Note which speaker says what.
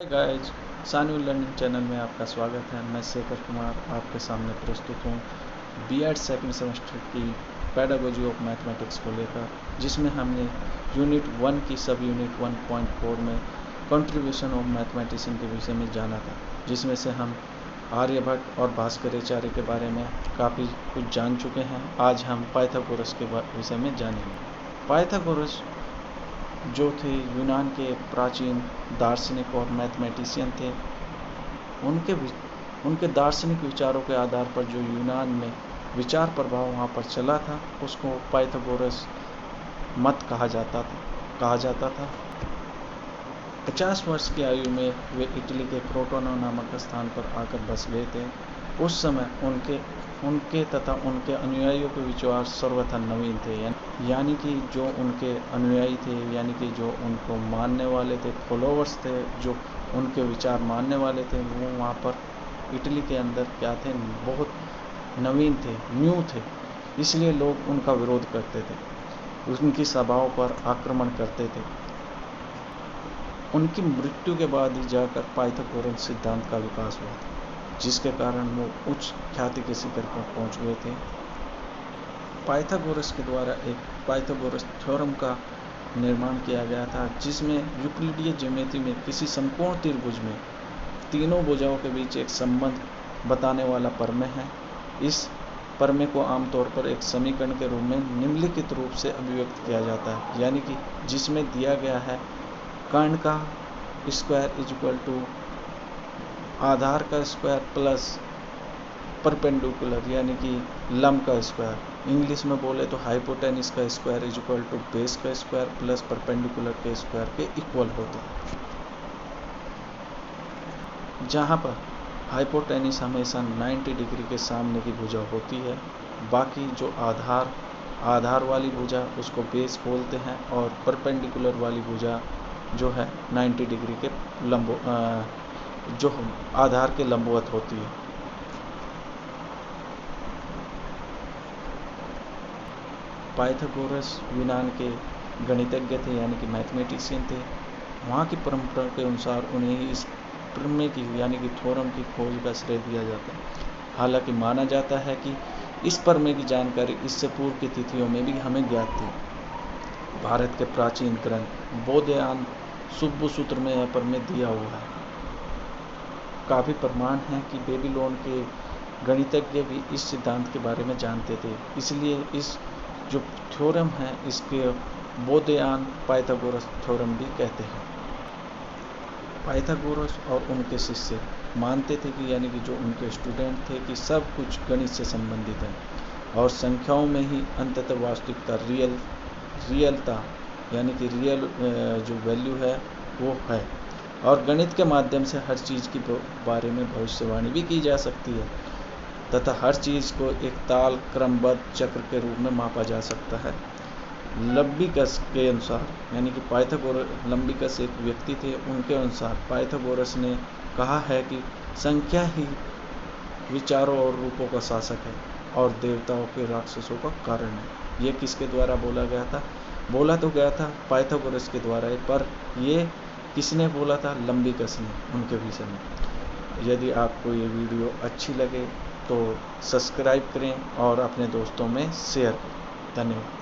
Speaker 1: Guys, Saanvi learning channel में आपका स्वागत है। मैं शेखर कुमार आपके सामने प्रस्तुत हूँ बीएड सेकंड सेमेस्टर की पेडागोजी ऑफ मैथमेटिक्स को लेकर, जिसमें हमने यूनिट 1 की सब यूनिट 1.4 में कंट्रीब्यूशन ऑफ मैथमेटिशियन के विषय में जाना था, जिसमें से हम आर्यभट्ट और भास्कराचार्य के बारे में काफ़ी कुछ जान चुके हैं। आज हम पाइथागोरस के विषय में जानेंगे। पाइथागोरस जो थे यूनान के प्राचीन दार्शनिक और मैथमेटिशियन थे। उनके दार्शनिक विचारों के आधार पर जो यूनान में विचार प्रभाव वहाँ पर चला था, उसको पाइथागोरस मत कहा जाता था। 50 वर्ष की आयु में वे इटली के क्रोटोना नामक स्थान पर आकर बस गए थे। उस समय उनके तथा उनके अनुयायियों के विचार सर्वथा नवीन थे, यानी कि जो उनके अनुयायी थे, यानी कि जो उनको मानने वाले थे, फॉलोअर्स थे, जो उनके विचार मानने वाले थे, वो वहाँ पर इटली के अंदर क्या थे, बहुत नवीन थे, न्यू थे। इसलिए लोग उनका विरोध करते थे, उनकी सभाओं पर आक्रमण करते थे। उनकी मृत्यु के बाद ही जाकर पाइथागोरस सिद्धांत का विकास हुआ था, जिसके कारण वो उच्च ख्याति के शिखर पर पहुंच गए थे। पाइथागोरस के द्वारा एक पाइथागोरस थ्योरम का निर्माण किया गया था, जिसमें यूक्लिडीय ज्योमेट्री में किसी समकोण त्रिभुज में तीनों भुजाओं के बीच एक संबंध बताने वाला प्रमेय है। इस प्रमेय को आमतौर पर एक समीकरण के रूप में निम्नलिखित रूप से अभिव्यक्त किया जाता है, यानी कि जिसमें दिया गया है कर्ण का स्क्वायर इक्वल टू आधार का स्क्वायर प्लस परपेंडिकुलर यानी कि लंब का स्क्वायर। इंग्लिश में बोले तो हाइपोटेनिस का स्क्वायर इक्वल टू बेस का स्क्वायर प्लस परपेंडिकुलर के स्क्वायर के इक्वल होता है, जहाँ पर हाइपोटेनिस हमेशा 90 डिग्री के सामने की भुजा होती है। बाकी जो आधार वाली भुजा उसको बेस बोलते हैं, और परपेंडिकुलर वाली भुजा जो है 90 डिग्री के जो आधार के लंबवत होती है। पाइथागोरस यूनान के गणितज्ञ थे, यानी कि मैथमेटिशियन थे। वहाँ की परंपरा के अनुसार उन्हें इस प्रमेय की यानी कि थ्योरम की खोज का श्रेय दिया जाता है। हालांकि माना जाता है कि इस प्रमेय की जानकारी इससे पूर्व की तिथियों में भी हमें ज्ञात थी। भारत के प्राचीन ग्रंथ बोधयान सुब्बू सूत्र में यह प्रमेय दिया हुआ है। काफ़ी प्रमाण है कि बेबीलोन के गणितज्ञ भी इस सिद्धांत के बारे में जानते थे, इसलिए इस जो थ्योरम है इसके बोधयान पाइथागोरस थ्योरम भी कहते हैं। पाइथागोरस और उनके शिष्य मानते थे कि यानी कि जो उनके स्टूडेंट थे कि सब कुछ गणित से संबंधित है, और संख्याओं में ही अंततः वास्तविकता रियलता यानी कि रियल जो वैल्यू है वो है, और गणित के माध्यम से हर चीज़ के बारे में भविष्यवाणी भी की जा सकती है, तथा हर चीज़ को एक ताल क्रमबद्ध चक्र के रूप में मापा जा सकता है। लंबिकस के अनुसार, यानी कि पाइथागोरस लंबिकस एक व्यक्ति थे, उनके अनुसार पाइथागोरस ने कहा है कि संख्या ही विचारों और रूपों का शासक है और देवताओं के राक्षसों का कारण है। ये किसके द्वारा बोला गया था? बोला तो गया था पाइथागोरस के द्वारा, पर ये किसने बोला था? लंबिकस ने, उनके विषय में। यदि आपको ये वीडियो अच्छी लगे तो सब्सक्राइब करें और अपने दोस्तों में शेयर करें। धन्यवाद।